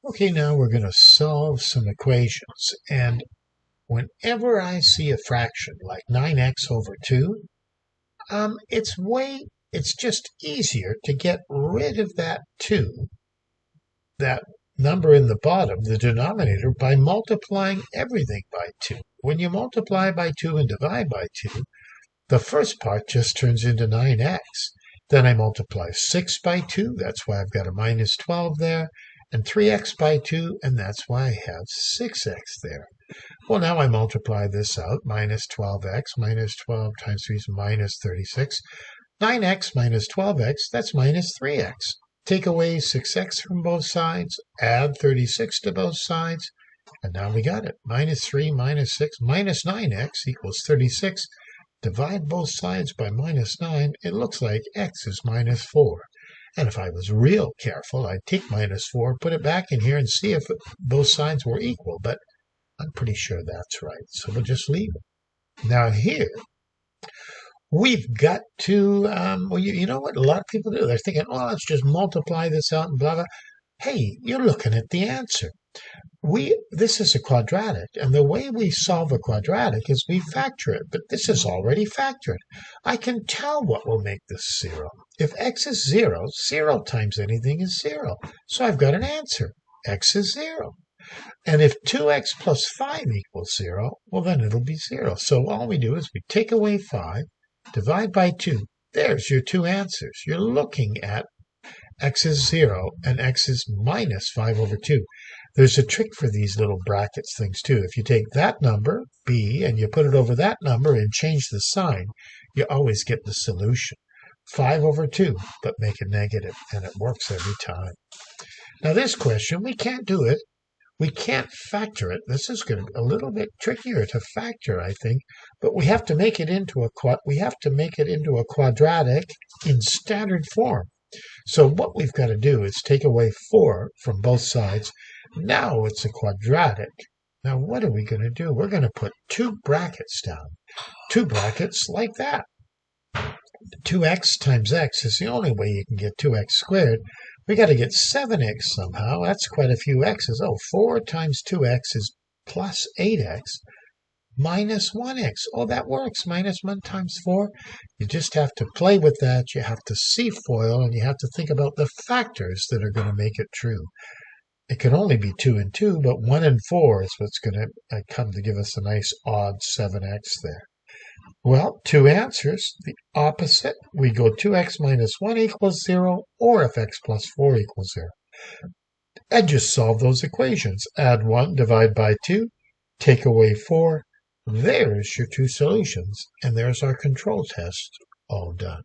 Okay, now we're going to solve some equations. And whenever I see a fraction like 9x over 2, it's just easier to get rid of that 2, that number in the bottom, the denominator, by multiplying everything by 2. When you multiply by 2 and divide by 2, the first part just turns into 9x. Then I multiply 6 by 2, that's why I've got a minus 12 there, and 3x by 2, and that's why I have 6x there. Well, now I multiply this out, minus 12x, minus 12 times 3 is minus 36. 9x minus 12x, that's minus 3x. Take away 6x from both sides, add 36 to both sides, and now we got it. Minus 3 minus 6 minus 9x equals 36. Divide both sides by minus 9, it looks like x is minus 4. And if I was real careful, I'd take minus 4, put it back in here, and see if both sides were equal. But I'm pretty sure that's right, so we'll just leave it. Now here, we've got to, well, you know what a lot of people do? They're thinking, oh, let's just multiply this out and blah, blah. Hey, you're looking at the answer. This is a quadratic, and the way we solve a quadratic is we factor it, but this is already factored. I can tell what will make this 0. If x is 0, 0 times anything is 0. So I've got an answer. X is 0. And if 2x plus 5 equals 0, well, then it'll be 0. So all we do is we take away 5, divide by 2. There's your two answers. You're looking at x is 0 and x is minus 5 over 2. There's a trick for these little brackets things too. If you take that number, b, and you put it over that number and change the sign, you always get the solution. 5 over 2, but make a negative, and it works every time. Now this question, we can't do it. We can't factor it. This is going to be a little bit trickier to factor, I think, but we have to make it into a quadratic in standard form. So what we've got to do is take away 4 from both sides. Now it's a quadratic. Now what are we going to do? We're going to put 2 brackets down. 2 brackets like that. 2x times x is the only way you can get 2x squared. We got to get 7x somehow. That's quite a few x's. Oh, 4 times 2x is plus 8x minus 1x. Oh, that works. Minus 1 times 4. You just have to play with that. You have to see foil, and you have to think about the factors that are going to make it true. It can only be 2 and 2, but 1 and 4 is what's going to come to give us a nice odd 7x there. Well, 2 answers. The opposite, we go 2x minus 1 equals 0, or if x plus 4 equals 0. And just solve those equations. Add 1, divide by 2, take away 4. There's your 2 solutions, and there's our control test all done.